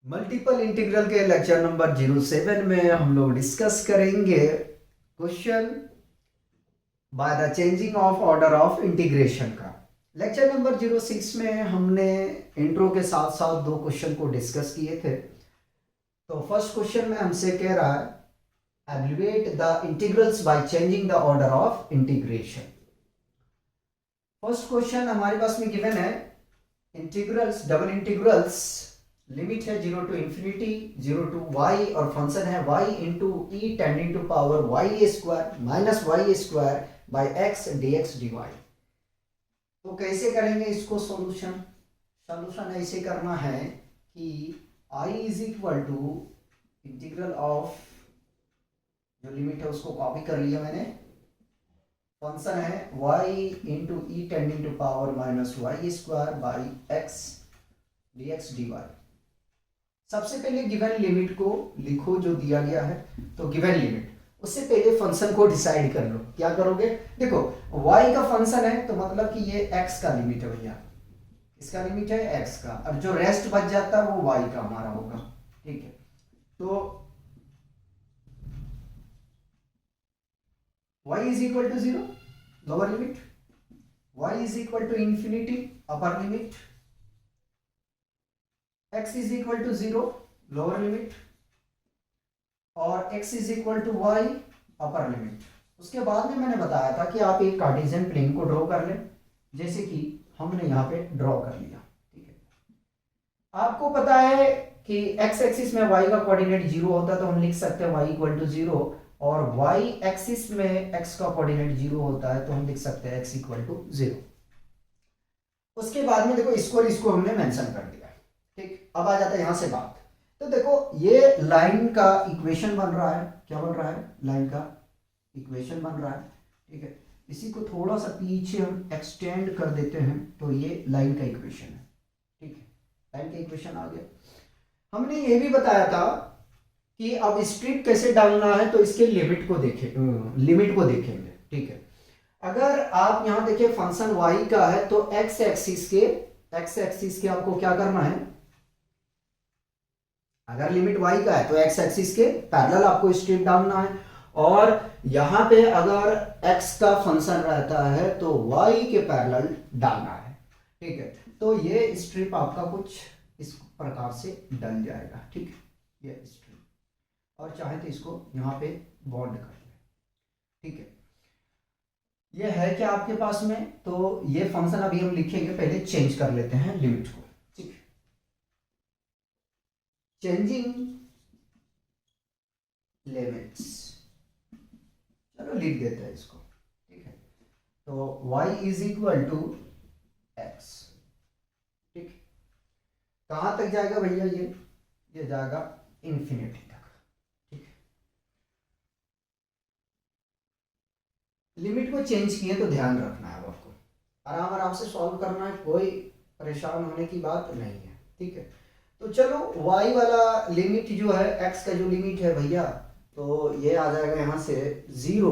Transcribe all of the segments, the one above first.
Multiple integral के lecture number 07 में हम लोग डिस्कस करेंगे question by the changing of order of integration का। लेक्चर नंबर 06 में हमने इंट्रो के साथ साथ दो क्वेश्चन को डिस्कस किए थे। तो फर्स्ट क्वेश्चन में हमसे कह रहा है evaluate the integrals by changing the order of integration. First question हमारे पास में गिवन है इंटीग्रल्स, डबल इंटीग्रल्स, लिमिट है 0 टू इंफिनिटी 0 टू y और फंक्शन है y into E tending to power y square minus Y square by x D X D Y. तो कैसे करेंगे इसको सॉल्यूशन? सॉल्यूशन ऐसे करना है कि I is equal to integral of, जो लिमिट है उसको कॉपी कर लिया मैंने, फंक्शन है y into E tending to power minus Y square by x D X D Y. सबसे पहले गिवन लिमिट को लिखो जो दिया गया है। तो गिवन लिमिट, उससे पहले फंक्शन को डिसाइड कर लो। क्या करोगे? देखो y का फंक्शन है तो मतलब कि ये x का लिमिट है भैया, इसका लिमिट है x का, और जो रेस्ट बच जाता है वो y का हमारा होगा। ठीक है, तो y is equal to 0 lower limit, y is equal to infinity upper limit, x is equal to 0 lower limit और x is equal to y upper limit. उसके बाद में मैंने बताया था कि आप एक कार्टेशियन प्लेन को ड्रॉ कर लें, जैसे कि हमने यहाँ पे ड्रॉ कर लिया। ठीक है, आपको पता है कि x एक्सिस में y का कोऑर्डिनेट 0 होता है तो हम लिख सकते हैं y इक्वल टू 0, और y एक्सिस में x का कोऑर्डिनेट 0 होता है तो हम लिख सकते हैं x इक्वल टू 0। उसके बाद में देखो इसको हमने मेंशन कर दिया। ठीक, अब आ जाता है यहां से बात। तो देखो ये लाइन का इक्वेशन बन रहा है। क्या बन रहा है? लाइन का इक्वेशन बन रहा है। ठीक है, इसी को थोड़ा सा पीछे हम एक्सटेंड कर देते हैं तो ये लाइन का इक्वेशन है। ठीक है, लाइन का इक्वेशन आ गया। हमने ये भी बताया था कि अब स्ट्रिप कैसे डालना है, तो इसके लिमिट को देखेंगे। ठीक है, अगर आप यहां देखें फंक्शन y का है तो x एक्सिस के आपको क्या करना है? अगर लिमिट y का है तो x एक्सिस के पैरेलल आपको स्ट्रिप डालना है, और यहां पे अगर x का फंक्शन रहता है तो y के पैरेलल डालना है। ठीक है, तो ये स्ट्रिप आपका कुछ इस प्रकार से डल जाएगा। ठीक है, ये स्ट्रिप, और चाहे तो इसको यहाँ पे बॉन्ड कर ले। ठीक है, ये है क्या आपके पास में? तो ये फंक्शन अभी हम लिखेंगे, पहले चेंज कर लेते हैं लिमिट को। ठीक, चेंजिंग लिमिट्स, चलो लिख देते हैं इसको। ठीक है, तो y is equal to X. ठीक, कहां तक जाएगा भैया? ये जाएगा इंफिनिटी तक। ठीक, लिमिट को चेंज किए तो ध्यान रखना है आपको, आराम से सॉल्व करना है, कोई परेशान होने की बात नहीं है। ठीक है, तो चलो y वाला लिमिट जो है, x का जो लिमिट है भैया, तो ये आ जाएगा यहां से 0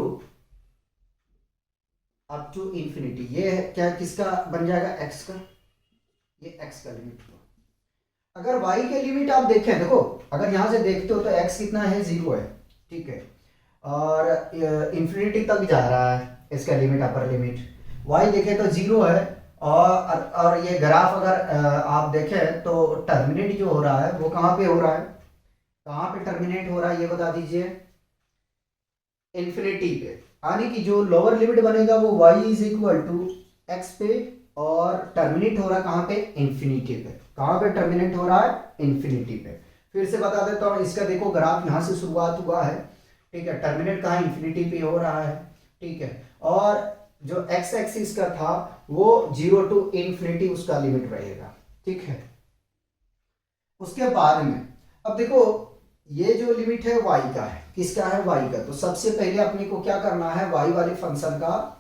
अप टू इंफिनिटी। ये क्या किसका बन जाएगा? x का, ये x का लिमिट हो। अगर y के लिमिट आप देखें, देखो अगर यहां से देखते हो तो x कितना है? 0 है। ठीक है, और इंफिनिटी तक जा रहा है इसका लिमिट, अपर लिमिट। y देखें तो 0 है, और ये ग्राफ अगर आप देखें तो टर्मिनेट जो हो रहा है वो कहाँ पे हो रहा है? कहाँ पे टर्मिनेट हो रहा है ये बता दीजिए? इन्फिनिटी पे, यानी कि जो लोअर लिमिट बनेगा वो y is equal to X पे, और टर्मिनेट हो रहा है कहाँ पे? इन्फिनिटी पे। कहाँ पे टर्मिनेट हो रहा है? इन्फिनिटी पे। फिर से बता देता हूँ, इसका देखो ग्राफ यहाँ से शुरुआत हुआ है। ठीक है, टर्मिनेट कहाँ? इन्फिनिटी पे हो रहा है। ठीक है, और जो x एक्सिस का था वो 0 टू इंफिनिटी उसका लिमिट रहेगा। ठीक है, उसके बाद में अब देखो ये जो लिमिट है y का है, किसका है? y का। तो सबसे पहले अपने को क्या करना है? y वाले फंक्शन का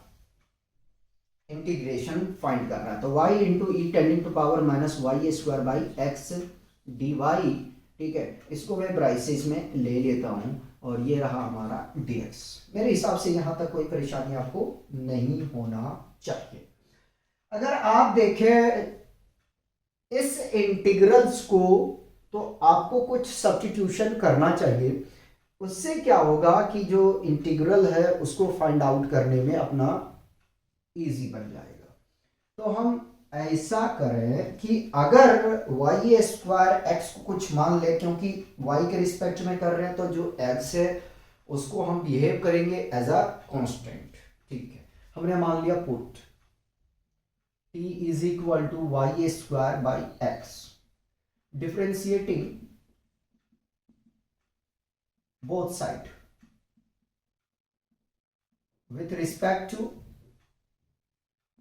इंटीग्रेशन फाइंड करना है। तो y into E tending to power minus Y square by x D y. ठीक है, इसको मैं ब्राइसेस में ले लेता हूं, और ये रहा हमारा dx। मेरे हिसाब से यहां तक कोई परेशानी आपको नहीं होना चाहिए। अगर आप देखें इस इंटीग्रल्स को तो आपको कुछ सब्स्टिट्यूशन करना चाहिए। उससे क्या होगा कि जो इंटीग्रल है उसको फाइंड आउट करने में अपना इजी बन जाएगा। तो हम ऐसा करें कि अगर वाई स्क्वायर एक्स को कुछ मान ले, क्योंकि वाई के रिस्पेक्ट में कर रहे हैं, तो जो एक्स है उसको हम बिहेव करेंगे एज अ कांस्टेंट। ठीक है, हमने मान लिया put t is equal to y square by x, differentiating both side with respect to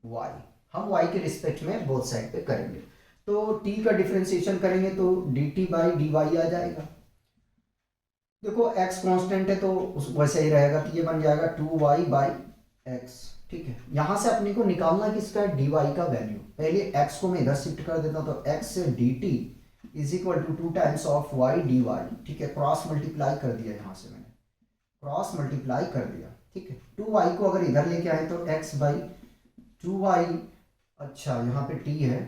y। हम y के रिस्पेक्ट में बोथ साइड पे करेंगे, तो t का डिफरेंशिएशन करेंगे तो dt बाई dy आ जाएगा। देखो x कांस्टेंट है तो वैसे ही रहेगा, तो ये बन जाएगा 2y बाई एक्स। ठीक है, यहां से अपने को निकालना किसका है, dy का वैल्यू। पहले x को मैं इधर शिफ्ट कर देता हूं, तो x से dt is equal to 2 times of y dy। ठीक है, क्रॉस मल्टीप्लाई कर दिया, यहां से मैंने क्रॉस मल्टीप्लाई कर दिया। ठीक है, 2y को अगर इधर लेके आए तो x बाई 2y, अच्छा यहाँ पे t है,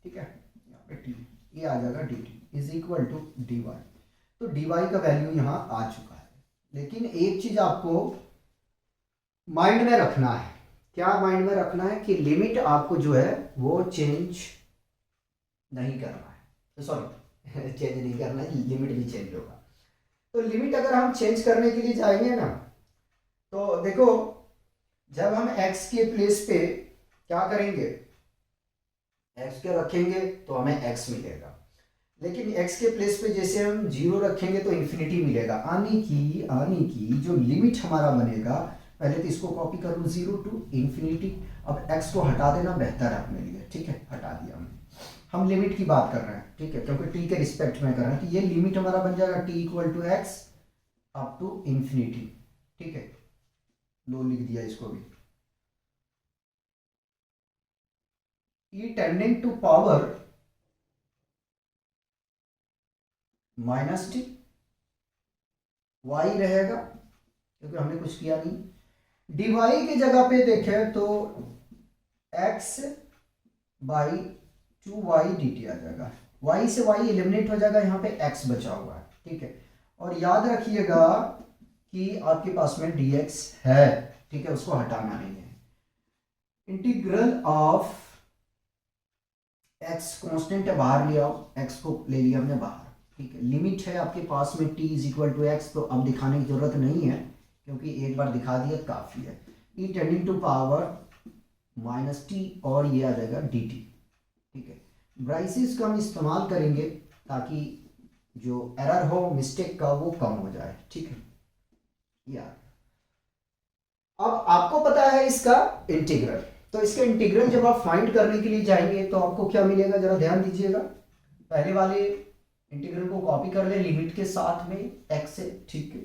ठीक है, यहाँ पे t, ये आ जाएगा dt is equal to dy। तो dy का वैल्यू यहाँ आ चुका है। लेकिन एक चीज आपको माइंड में रखना है, क्या माइंड में रखना है कि लिमिट आपको जो है वो चेंज नहीं करना है, सॉरी चेंज नहीं करना है, लिमिट भी चेंज होगा। तो लिमिट अगर हम चेंज करने के लिए जाएंगे ना, तो देखो जब हम x के प्लेस पे क्या करेंगे, x के रखेंगे तो हमें x मिलेगा, लेकिन x के प्लेस पे जैसे हम 0 रखेंगे तो इन्फिनिटी मिलेगा। आने की जो लिमिट हमारा बनेगा, पहले तो इसको कॉपी करूँ 0 टू इन्फिनिटी। अब x को हटा देना बेहतर है अपने लिए। ठीक है, हटा दिया हमने। हम लिमिट की बात कर रहे हैं, ठीक है, क्योंकि t के रिस्पेक्ट में कर रहे हैं, तो ये लिमिट हमारा बन जाएगा t equal to x up to infinity. ठीक है, लो लिख दिया इसको भी, e tending to power minus t, y रहेगा क्योंकि हमने कुछ किया नहीं। dy की जगह पे देखें तो x बाई 2y dt आ जाएगा, y से y एलिमिनेट हो जाएगा, यहाँ पे x बचा हुआ है। ठीक है, और याद रखिएगा कि आपके पास में dx है, ठीक है, उसको हटाना नहीं है। इंटीग्रल ऑफ x कांस्टेंट है, बाहर लिया, x को ले लिया हमने बाहर। ठीक है, लिमिट है आपके पास में t is equal to x, तो अब दिखाने की जरूरत नहीं है क्योंकि एक बार दिखा दिया काफी है। e tending to power minus t, और ये आ जाएगा dt। ठीक है, ब्राइसिस का हम इस्तेमाल करेंगे ताकि जो एरर हो मिस्टेक का वो कम हो जाए। ठीक है, यार अब आपको पता है इसका इंटीग्रल, तो इसका इंटीग्रल जब आप फाइंड करने के लिए जाएंगे तो आपको क्या मिलेगा, जरा ध्यान दीजिएगा। पहले वाले इंटीग्रल को कॉपी कर ले लिमिट के साथ में x से। ठीक है,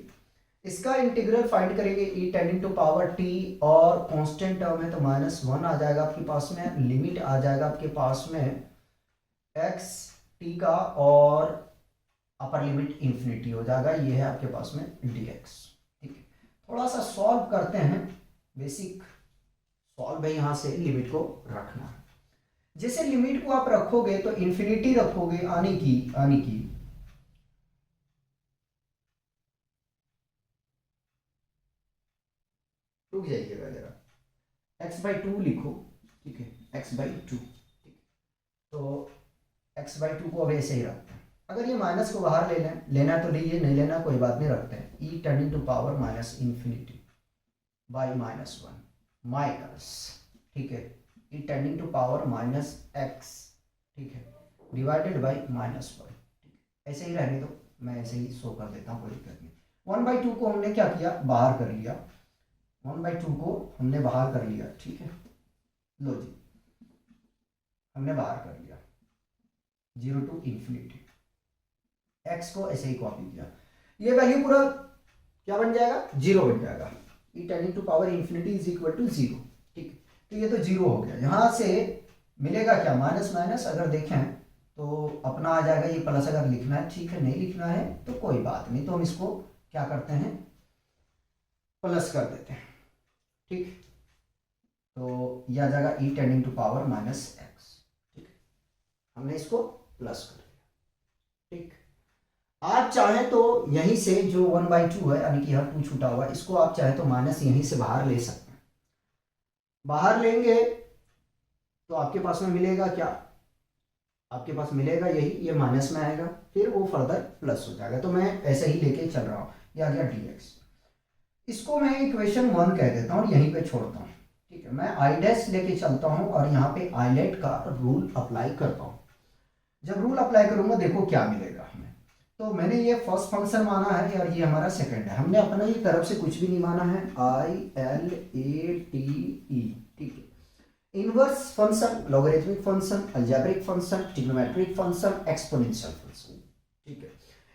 इसका इंटीग्रल फाइंड करेंगे e tending to power t, और कांस्टेंट टर्म है तो -1 आ जाएगा आपके पास में, लिमिट आ जाएगा आपके पास में x t का, और अपर लिमिट इंफिनिटी हो जाएगा, ये है आपके पास में dx। ठीक है, थोड़ा सा सॉल्व करते हैं, बेसिक सॉल्व है, यहां से लिमिट को रखना है। जैसे लिमिट को आप रखोगे तो इंफिनिटी रखोगे, आने की रुक जाइएगा जरा, x बाई 2 लिखो। ठीक है, x बाई 2। ठीक है, तो x बाई 2 को अब ऐसे ही रखते हैं। अगर ये माइनस को बाहर लेना तो लीजिए, नहीं लेना कोई बात नहीं, रखते हैं e tending to power minus infinity by -1 minus, ठीक है, e tending to power minus x, ठीक है, डिवाइडेड बाई -1। ठीक है, ऐसे ही रहने दो, मैं ऐसे ही शो कर देता हूँ, कोई दिक्कत नहीं। 1/2 को हमने क्या किया, बाहर कर लिया, 1/2 को हमने बाहर कर लिया। ठीक है, लो जी, हमने बाहर कर लिया 0 टू इन्फिनिटी, x को ऐसे ही कॉपी किया, ये वैल्यू पूरा क्या बन जाएगा, 0 बन जाएगा, e tending to power infinity is equal to 0। ठीक, तो ये तो 0 हो गया, यहां से मिलेगा क्या, माइनस माइनस अगर देखें तो अपना आ जाएगा ये प्लस, अगर लिखना है ठीक है, नहीं लिखना है तो कोई बात नहीं, तो हम इसको क्या करते हैं, प्लस कर देते हैं। ठीक, तो यह आ जाएगा e tending to power -x। ठीक, हमने इसको प्लस कर दिया। ठीक, आप चाहें तो यहीं से जो 1/2 है, यानी कि यहाँ 2 छूटा हुआ है, इसको आप चाहे तो माइनस यहीं से बाहर ले सकते हैं। बाहर लेंगे तो आपके पास में मिलेगा क्या, आपके पास मिलेगा यही, ये माइनस में आएगा, फिर वो फर्दर प्लस हो जाएगा। तो मैं ऐसे ही लेके चल रहा हूँ, ये आ गया dx। इसको मैं इक्वेशन 1 कह देता हूँ और यहीं पे छोड़ता हूँ, ठीक है। मैं आई डैश लेके चलता हूँ और यहाँ पे आईलेट का रूल अप्लाई करता हूँ। जब रूल अप्लाई करूंगा देखो क्या मिलेगा हमें। तो मैंने ये फर्स्ट फंक्शन माना है और ये हमारा सेकंड है, हमने अपना ये तरफ से कुछ भी नहीं माना है, ILATE, ठीक है। Inverse function, logarithmic function, algebraic function, trigonometric function, exponential function, ठीक है।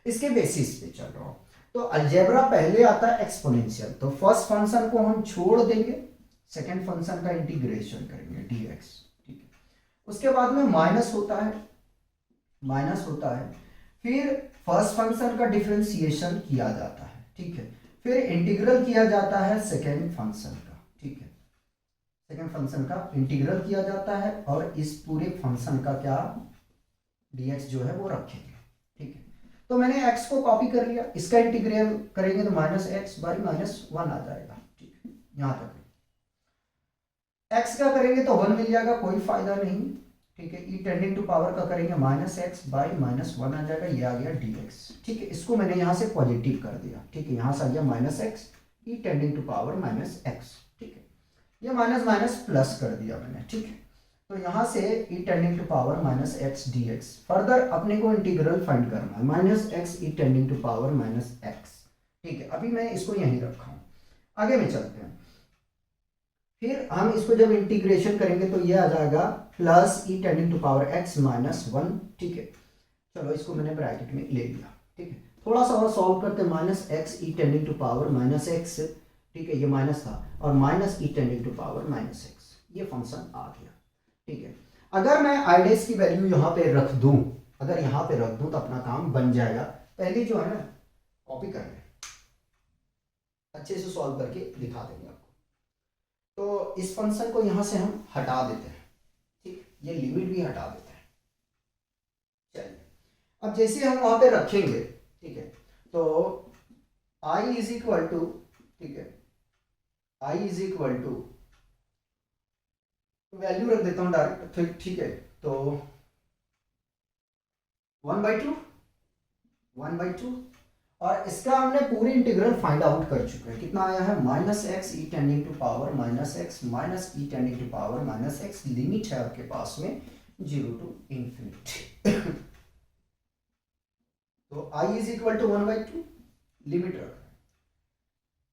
इसके बेसिस पे चल रहा हूँ। तो अलजेब्रा पहले आता है एक्सपोनेंशियल, तो फर्स्ट फंक्शन को हम छोड़ देंगे, सेकंड फंक्शन का इंटीग्रेशन करेंगे dx, ठीक है। उसके बाद में माइनस होता है, माइनस होता है, फिर फर्स्ट फंक्शन का डिफरेंशिएशन किया जाता है, ठीक है। फिर इंटीग्रल किया जाता है सेकंड फंक्शन का, ठीक है। सेकंड फंक्शन का इंटीग्रल किया जाता है और इस पूरे फंक्शन का क्या dx जो है वो रखेंगे, ठीक है। तो मैंने x को कॉपी कर लिया, इसका इंटीग्रल करेंगे तो -x/-1 आ जाएगा, ठीक है। यहां तक x का करेंगे तो 1 मिल जाएगा, कोई फायदा नहीं, ठीक है। e टेंडिंग टू पावर का करेंगे -x/-1 आ जाएगा, ये आ गया dx, ठीक है। इसको मैंने यहां से पॉजिटिव कर दिया, ठीक है। यहां से आ गया -x, e tending to power -x, ठीक है। ये माइनस माइनस प्लस कर दिया मैंने, ठीक है। तो यहां से e tending to power -x dx, further अपने को इंटीग्रल फाइंड करना है, -x e tending to power -x, ठीक है। अभी मैं इसको यहीं रखा हूं, आगे में चलते हैं। फिर हम इसको जब इंटीग्रेशन करेंगे तो ये आ जाएगा plus e tending to power x -1, ठीक है। चलो इसको मैंने ब्रैकेट में ले लिया, ठीक है। थोड़ा सा और सॉल्व करते हैं, -x e tending to power -x, ठीक है, ये माइनस था, और -e tending to power -x, ये फंक्शन आ गया, ठीक है। अगर मैं आई डैश की वैल्यू यहाँ पे रख दूं, अगर यहाँ पे रख दूं तो अपना काम बन जाएगा। पहले जो है ना कॉपी कर लें, अच्छे से सॉल्व करके दिखा देंगे आपको। तो इस फंक्शन को यहाँ से हम हटा देते हैं, ठीक, ये लिमिट भी हटा देते हैं। चलिए अब जैसे हम वहां पे रखेंगे, ठीक है, तो i इज इक्वल टू, ठीक है, i is equal to, value रख देता हूं डायरेक्ट, ठीक है। तो 1/2, और इसका हमने पूरी इंटीग्रल फाइंड आउट कर चुके हैं। कितना आया है, -x e tending to power -x -e tending to power -x, limit है आपके पास में 0 to ∞। तो i is equal to 1/2, limit रख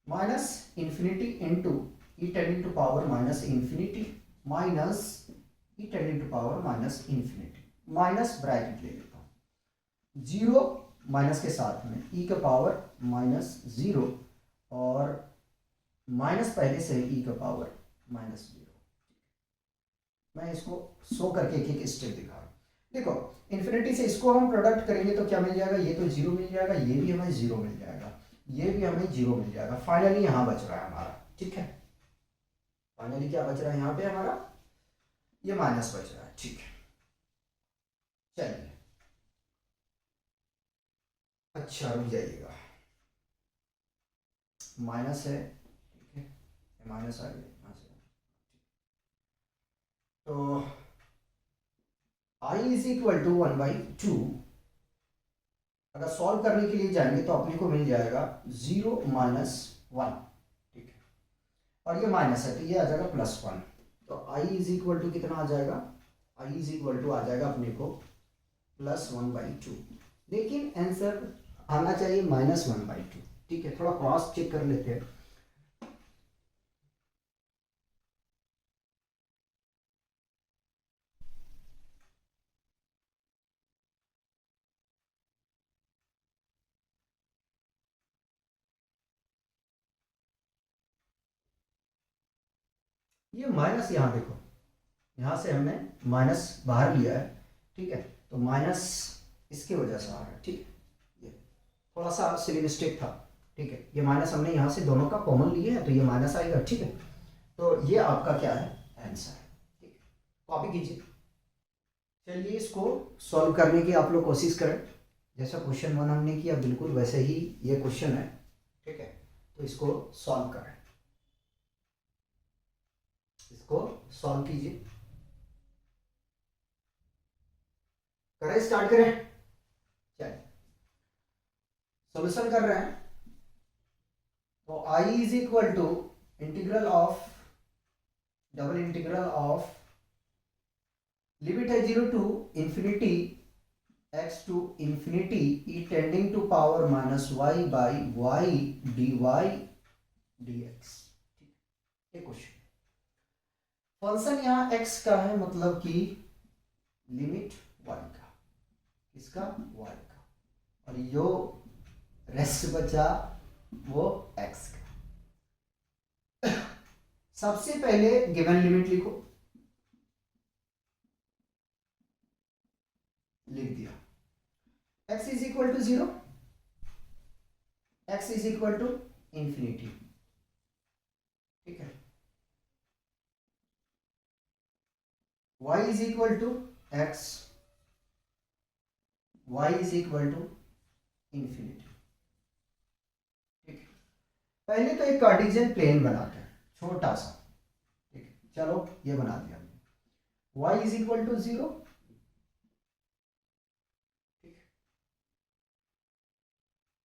-∞ into e tending to power -∞, minus e tending to power -∞, minus bracket ले लेता हूं, 0 माइनस के साथ में e का पावर -0, और माइनस पहले से e का पावर -0। मैं इसको शो करके एक एक स्टेप दिखा रहा हूं। देखो इन्फिनिटी से इसको हम प्रोडक्ट करेंगे तो क्या मिल जाएगा, ये तो 0 मिल जाएगा, ये भी हमें 0 मिल जाएगा, ये भी हमें 0 मिल जाएगा। फाइनली यहां बच रहा है हमारा, ठीक है। फाइनली क्या बच रहा है यहाँ पे हमारा, ये माइनस बच रहा है, ठीक है। चलिए अच्छा रुक जाइएगा, माइनस है, ठीक है, माइनस आ गया यहाँ से। तो i इज इक्वल टू 1/2, अगर सॉल्व करने के लिए जाएंगे तो अपने को मिल जाएगा 0 -1, ठीक है, और ये माइनस है तो ये आ जाएगा +1। तो i इज इक्वल टू कितना आ जाएगा, i इज इक्वल टू आ जाएगा अपने को +1/2, लेकिन आंसर आना चाहिए -1/2, ठीक है। थोड़ा क्रॉस चेक कर लेते हैं। ये माइनस यहाँ देखो, यहाँ से हमने माइनस बाहर लिया है, ठीक है, तो माइनस इसकी वजह से आ रहा है, ठीक है। ये थोड़ा सा सिली मिस्टेक था, ठीक है। ये माइनस हमने यहाँ से दोनों का कॉमन लिए है तो ये माइनस आएगा, ठीक है। तो ये आपका क्या है, आंसर है, ठीक है। कॉपी कीजिए। चलिए इसको सॉल्व करने की आप लोग कोशिश करें, जैसा क्वेश्चन 1 हमने किया बिल्कुल वैसे ही ये क्वेश्चन है, ठीक है। तो इसको सॉल्व करें, इसको सॉल्व कीजिए, करें, स्टार्ट करें। चलिए सॉल्यूशन कर रहे हैं। तो I is equal to integral of, double integral of, limit है 0 to infinity x to infinity e tending to power minus y by y dy dx। ये क्वेश्चन, फंक्शन यहाँ x का है, मतलब कि लिमिट y का, इसका y का, और जो रेस्ट बचा वो x का। सबसे पहले गिवन लिमिट लिखो, लिख दिया, x is equal to 0, x is equal to infinity, ठीक है। y is equal to x, y is equal to infinity, ठीक है। पहले तो एक कार्टेशियन प्लेन बनाते हैं छोटा सा, ठीक है। चलो ये बना दिया हमने, y is equal to 0,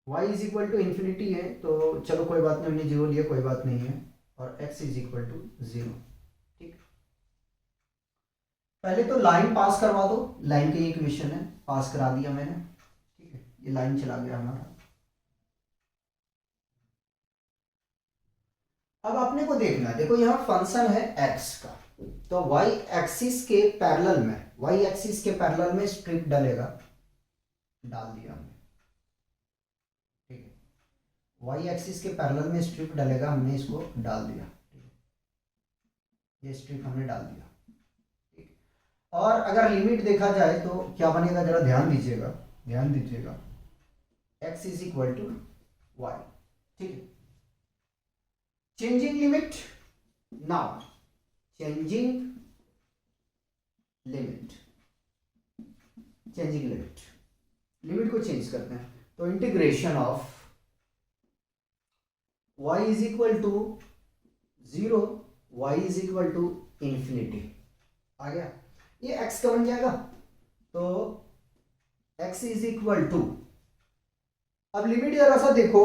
y is equal to infinity है, तो चलो कोई बात नहीं, हमने 0 लिया, कोई बात नहीं है, और x इज इक्वल टू 0, ठीक। पहले तो लाइन पास करवा दो, लाइन की इक्वेशन है, पास करा दिया मैंने, ठीक है। ये लाइन चला गया हमारा। अब अपने को देखना है, देखो यहाँ फंक्शन है x का, तो y एक्सिस के पैरेलल में, y एक्सिस के पैरेलल में स्ट्रिप डलेगा, डाल दिया हमने, ठीक है। y एक्सिस के पैरेलल में स्ट्रिप डलेगा, हमने इसको डाल दिया, ठीक है। ये स्ट्रिप हमने डाल दिया, ठीक। और अगर लिमिट देखा जाए तो क्या बनेगा, जरा ध्यान दीजिएगा, ध्यान दीजिएगा, x is equal to y, ठीक है। Changing limit, now changing limit, changing limit, limit को चेंज करते हैं, तो integration of y is equal to 0, y is equal to infinity, आ गया। ये x का बन जाएगा, तो x इज इक्वल टू, अब लिमिट जरा सा देखो,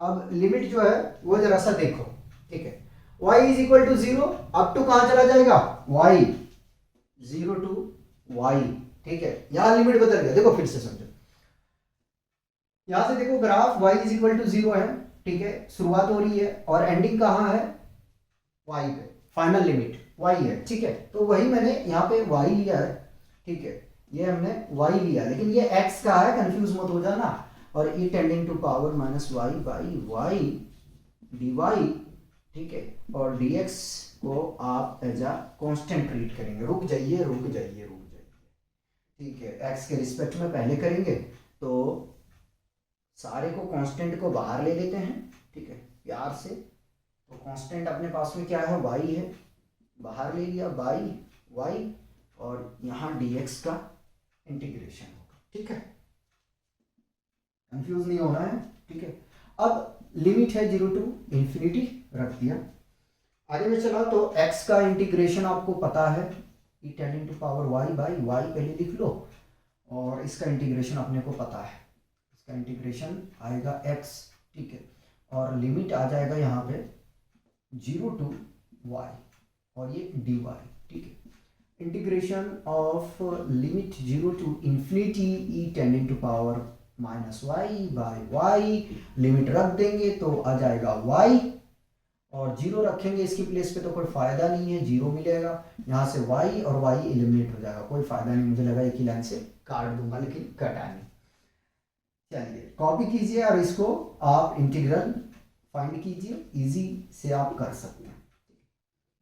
अब लिमिट जो है वो जरा सा देखो, ठीक है। y is equal to 0, up to कहां चला जाएगा, y 0 टू y, ठीक है। यहां लिमिट बदल गया, देखो फिर से समझो, यहां से देखो graph y is equal to 0 है, ठीक है, शुरुआत हो रही है, और एंडिंग कहां है, y पे, फाइनल लिमिट y है, ठीक है। तो वही मैंने यहाँ पे y लिया है, ठीक है, ये हमने y लिया, लेकिन ये x का है, कंफ्यूज मत हो जाना, और e tending to power minus y by y dy, ठीक है। और dx को आप एज अ कांस्टेंट ट्रीट करेंगे, रुक जाइए रुक जाइए रुक जाइए, ठीक है। x के रिस्पेक्ट में पहले करेंगे, तो सारे को कांस्टेंट को बाहर ले लेते हैं, ठीक है, प्यार से। तो कांस्टेंट अपने पास में क्या है, y है, बाहर ले लिया बाई y, और यहाँ dx का इंटीग्रेशन होगा, ठीक है, कंफ्यूज नहीं होना है, ठीक है। अब लिमिट है 0 टू इंफिनिटी, रख दिया, आगे में चला, तो x का इंटीग्रेशन आपको पता है, e tending to power y by y पहले लिख लो, और इसका इंटीग्रेशन अपने को पता है, इसका इंटीग्रेशन आएगा x, ठीक है, और लिमिट आ जाएगा यहाँ पे 0 टू y, और ये dy, ठीक है। Integration of limit 0 to infinity e tending to power minus y by y, limit रख देंगे तो आ जाएगा y, और 0 रखेंगे इसकी प्लेस पे तो कोई फायदा नहीं है, 0 मिलेगा, यहाँ से y और y एलिमिनेट हो जाएगा, कोई फायदा नहीं, मुझे लगा एक ही लाइन से काट दूंगा, लेकिन कटा नहीं। चलिए कॉपी कीजिए और इसको आप इंटीग्रल फाइंड कीजिए, इजी से आप कर सकते हैं।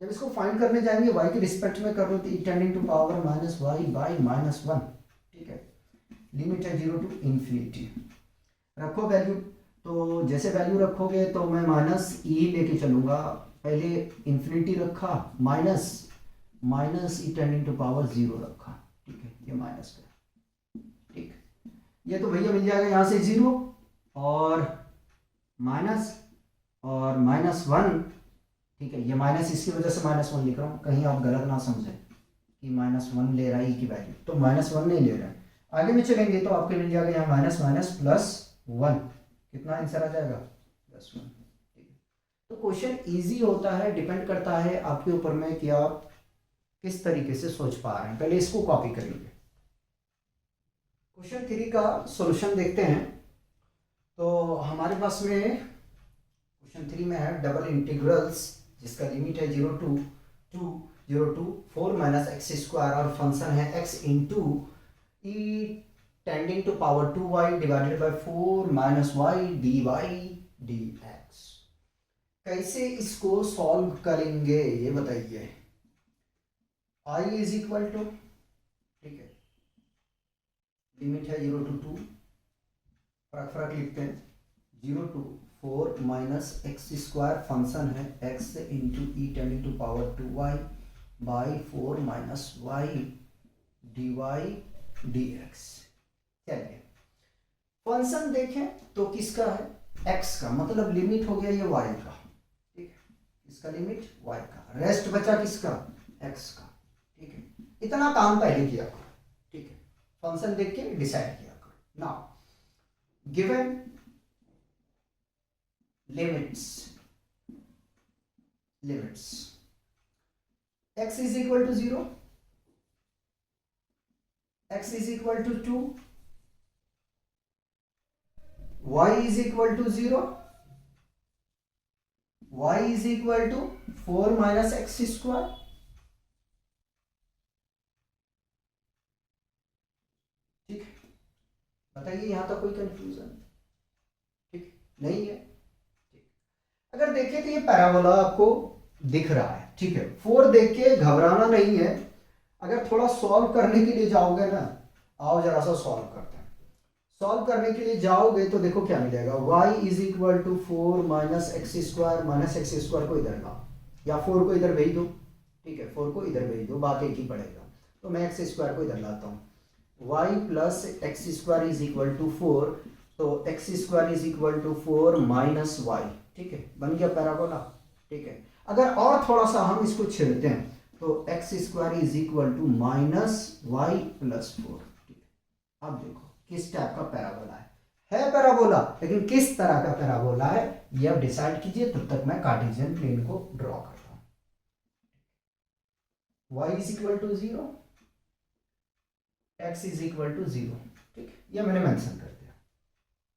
जब इसको फाइंड करने जाएंगे y के रिस्पेक्ट में कर लो, तो e tending to power minus y by minus 1, ठीक है, लिमिट है 0 टू इंफिनिटी, रखो वैल्यू, तो जैसे वैल्यू रखोगे तो मैं माइनस ई लेके चलूंगा, पहले इंफिनिटी रखा, minus minus e tending to power 0 रखा, ठीक है, ये माइनस का, ठीक। ये तो भैया मिल जाएगा यहाँ से 0 और माइनस और -1। ठीक है, ये माइनस इसकी वजह से -1 लिख रहा हूँ, कहीं आप गलत ना समझें कि -1 ले रहा है ई की वैल्यू, तो -1 नहीं ले रहा है। आगे में चलेंगे तो आपके मिल जाएगा यहाँ माइनस माइनस +1, कितना आंसर आ जाएगा +1। ठीक है, तो क्वेश्चन इजी होता है, डिपेंड करता है आपके ऊपर में कि आप किस तरीके से सोच पा रहे हैं। पहले इसको कॉपी करेंगे। क्वेश्चन 3 का सॉल्यूशन देखते हैं। तो हमारे पास में क्वेश्चन 3 में है डबल इंटीग्रल्स जिसका लिमिट है 0 to 4 माइनस एक्स स्क्वायर और फंक्शन है x into E tending to power 2y divided by 4 minus y d y d x. कैसे इसको सॉल्व करेंगे ये बताइए। i इज इक्वल टू, ठीक है, लिमिट है 0 to 2, फर्क लिखते हैं, 0 to 4 minus x square function है x into E tending to power 2y by 4 minus y d y d x. चलिए फंक्शन देखें तो किसका है, x का, मतलब लिमिट हो गया ये y का, ठीक है, इसका लिमिट y का, रेस्ट बचा किसका, x का। ठीक है, इतना काम पहले किया करो, ठीक है, फंक्शन देख के डिसाइड किया करो। Now given limits x is equal to 0, x is equal to 2, y is equal to 0, y is equal to 4 minus x square। ठीक, बताइए यहां तक कोई कंफ्यूजन? ठीक नहीं है। अगर देखें तो ये पैराबोला आपको दिख रहा है, ठीक है, 4 देख के घबराना नहीं है। अगर थोड़ा सॉल्व करने के लिए जाओगे ना, आओ जरा सा सॉल्व करते हैं। सॉल्व करने के लिए जाओगे तो देखो क्या मिलेगा, y is equal to 4 minus x square, minus x square को इधर लाओ या 4 को इधर भेज दो, ठीक है, 4 को इधर भेज दो, बात एक ही पड़ेगा। तो मैं एक्स स्क्वायर को इधर लाता हूँ, y plus x square is equal to 4, तो x square is equal to 4 minus y, ठीक है, बन गया पैराबोला। ठीक है, अगर और थोड़ा सा हम इसको छेड़ते हैं तो x square is equal to minus y plus 4। ठीक है, अब देखो किस टाइप का पैराबोला है पैराबोला, लेकिन किस तरह का पैराबोला है ये अब डिसाइड कीजिए। तब तक मैं कार्टेशियन प्लेन को ड्रॉ करता हूं। y is equal to 0, x is equal to 0, ठीक है, ये मैंने मेंशन कर दिया।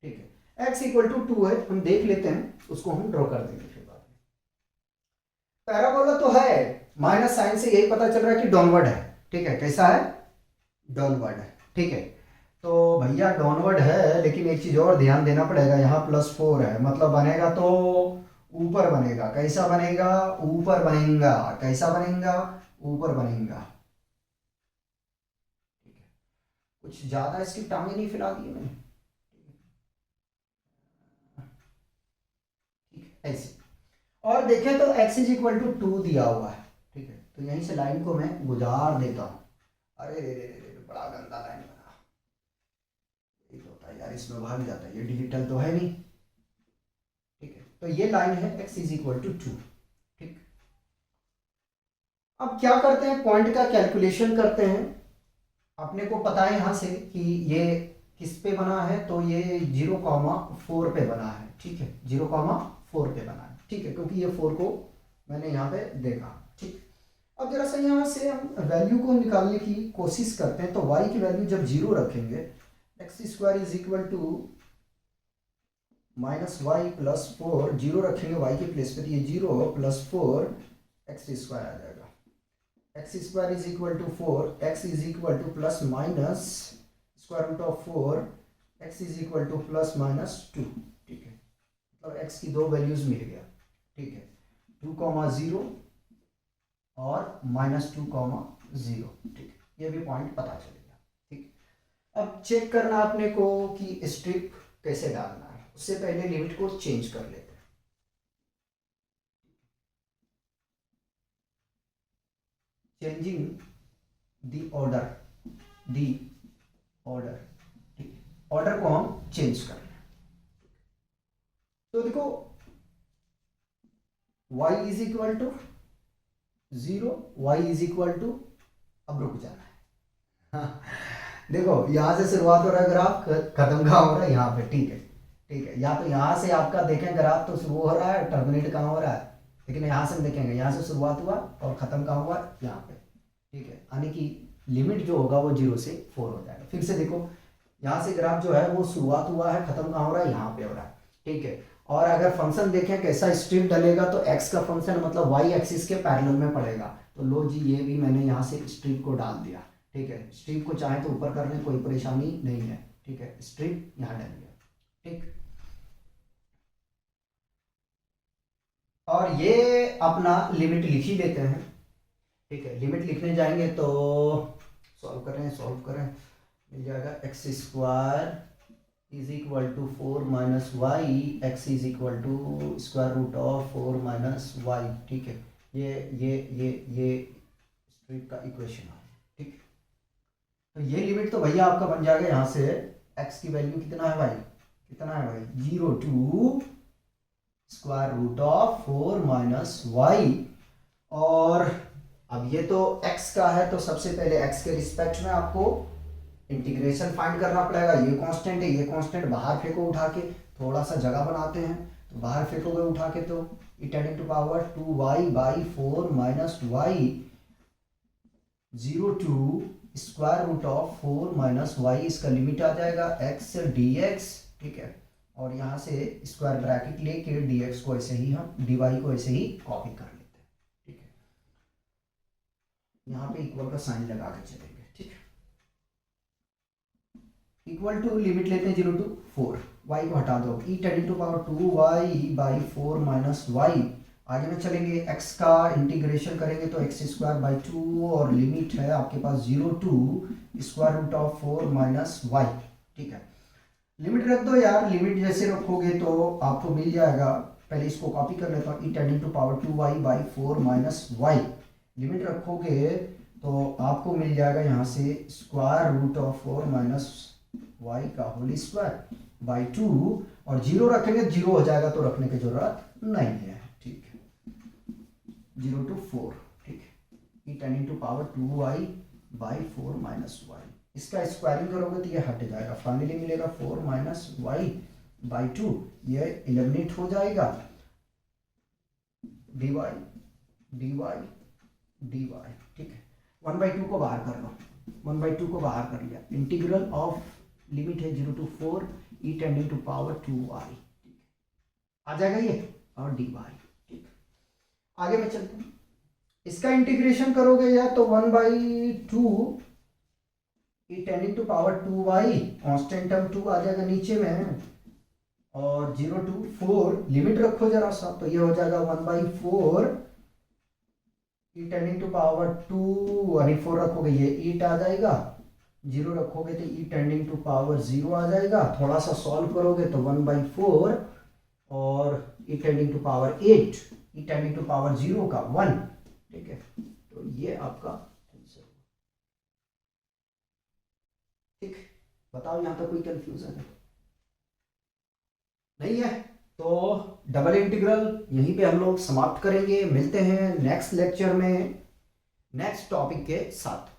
ठीक है, x इक्वल टू 2 है, हम देख लेते हैं, उसको हम ड्रॉ कर देंगे फिर बाद में। पैराबोला तो है, माइनस साइन से यही पता चल रहा है कि डाउनवर्ड है। ठीक है, कैसा है, डाउनवर्ड है। ठीक है, तो भैया डाउनवर्ड है, लेकिन एक चीज और ध्यान देना पड़ेगा, यहाँ +4 है, मतलब बनेगा तो ऊपर बनेगा। कैसा बनेगा, ऊपर बनेगा। कैसा बनेगा, ऊपर बनेगा। ठीक है, कुछ ज्यादा इसकी टांगे नहीं फैला दी मैंने। ऐसे और देखें तो x इज इक्वल टू 2 दिया हुआ है। ठीक है, तो यहीं से लाइन को मैं गुजार देता हूं। अरे रे रे रे, बड़ा गंदा लाइन बना, ये होता है यार, इसमें भाग जाता है, ये डिजिटल तो है नहीं। ठीक है, तो ये लाइन है x इज इक्वल टू 2। ठीक, अब क्या करते हैं, पॉइंट का कैलकुलेशन करते हैं। अपने को पता है यहां से कि ये किस पे बना है, तो ये 0,4 पे बना है। ठीक है, 0,4 पे बना है। ठीक है, क्योंकि ये 4 को मैंने यहाँ पे देखा। ठीक, अब जरा सा यहाँ से हम वैल्यू को निकालने की कोशिश करते हैं। तो y की वैल्यू जब 0 रखेंगे, x square is equal to minus y plus 4, 0 रखेंगे y के प्लेस पे, तो ये 0 प्लस 4 एक्स स्क्वायर आ जाएगा। X square is equal to 4, x is equal to plus minus square root of 4, x is equal to plus minus 2। ठीक है, मतलब एक्स की दो वैल्यूज मिल गया। ठीक है, 2,0 और -2,0। ठीक, ये भी पॉइंट पता चल गया। ठीक, अब चेक करना अपने को कि स्ट्रिप कैसे डालना है। उससे पहले लिमिट को चेंज कर लेते हैं। चेंजिंग द ऑर्डर, ठीक, ऑर्डर को हम चेंज कर लें। तो देखो y is equal to 0, y is equal to, अब रुक जाना है। हाँ, देखो यहां से शुरुआत हो रहा है ग्राफ, खत्म कहाँ हो रहा है, यहाँ पे। ठीक है, ठीक है। या तो यहाँ से आपका देखें ग्राफ तो शुरू हो रहा है, टर्मिनेट कहाँ हो रहा है, लेकिन यहाँ से हम देखेंगे यहाँ से शुरुआत हुआ और खत्म कहाँ हुआ, यहाँ पे। ठीक है, यानी कि लिमिट जो होगा वो 0 से 4 हो जाएगा। फिर से देखो यहाँ से ग्राफ जो है वो शुरुआत हुआ है, खत्म कहाँ हो रहा है, यहाँ पे हो रहा है। ठीक है, और अगर फंक्शन देखें कैसा स्ट्रिप डलेगा तो x का फंक्शन मतलब y एक्सिस के पैरेलल में पड़ेगा। तो लो जी, ये भी मैंने यहाँ से स्ट्रिप को डाल दिया। ठीक है, स्ट्रिप को चाहे तो ऊपर करने कोई परेशानी नहीं है। ठीक है, स्ट्रिप यहाँ डल गया। ठीक, और ये अपना लिमिट लिख ही लेते हैं। ठीक है, लिमिट लिखने जाएंगे तो सॉल्व करें, मिल जाएगा x square is equal to 4 minus y, x is equal to square root of 4 minus y. ठीक है, ये स्ट्रिप का इक्वेशन है। ठीक, तो ये लिमिट तो भैया आपका बन जाएगा यहाँ से x की वैल्यू कितना है भाई, 0 to square root of 4 minus y. और अब ये तो x का है तो सबसे पहले x के रिस्पेक्ट में आपको इंटीग्रेशन फाइंड करना पड़ेगा। ये कांस्टेंट है, ये कांस्टेंट बाहर फेंको उठा के, थोड़ा सा जगह बनाते हैं तो बाहर फेंकोगे उठा के तो e ten to power 2y by 4 minus y, 0 to square root of 4 minus y, इसका लिमिट आ जाएगा x dx। ठीक है, और यहाँ से स्क्वायर ब्रैकेट लेके dx को ऐसे ही हम dy को ऐसे ही कॉपी कर लेते हैं। ठीक है, यहाँ पे इक्वल का साइन लगा के चलेंगे। ठीक है, इक्वल टू लिमिट लेते हैं 0 टू 4, y को हटा दो, e ten to power 2y by 4 minus y. आगे में चलेंगे, x का इंटीग्रेशन करेंगे तो x स्क्वायर बाई 2, और लिमिट है आपके पास 0 to square root of 4 minus y. ठीक है, लिमिट रख दो यार, लिमिट जैसे रखोगे तो आपको मिल जाएगा। पहले इसको कॉपी कर लेता हूँ, e ten to power 2y by 4 minus y. Limit रखोगे तो आपको मिल जाएगा यहाँ से square root of 4 minus y का होल स्क्वायर बाई 2, और 0 रखेंगे 0 हो जाएगा तो रखने की जरूरत नहीं है। ठीक है, 0 टू 4। ठीक है, e ten to power 2y by 4 minus y, इसका स्क्वायरिंग करोगे तो ये हट जाएगा, फाइनली मिलेगा 4 माइनस वाई बाई 2, ये एलिमिनेट हो जाएगा। dy dy dy। ठीक है, 1/2 को बाहर कर लो, 1/2 को बाहर कर लिया, इंटीग्रल ऑफ लिमिट है 0 to 4 e ten to power 2y। आ जाएगा ये, और dy। ठीक, आगे में चलते हैं, इसका इंटीग्रेशन करोगे या तो 1/2 e ten to power 2y, constant term 2 आ जाएगा नीचे में, और 0 टू 4 लिमिट रखो जरा सा तो ये हो जाएगा 1/4 e टेन टू पावर 2, यानी 4 रखोगे ये 8 आ जाएगा, 0 रखोगे तो e टेंडिंग टू पावर 0 आ जाएगा। थोड़ा सा सॉल्व करोगे तो 1/4 और e tending to power 8, e tending to power 0 का 1। ठीक है, तो ये आपका आंसर। ठीक, बताओ यहाँ तक कोई कंफ्यूजन है? नहीं है तो डबल इंटीग्रल यहीं पे हम लोग समाप्त करेंगे। मिलते हैं नेक्स्ट लेक्चर में नेक्स्ट टॉपिक के साथ।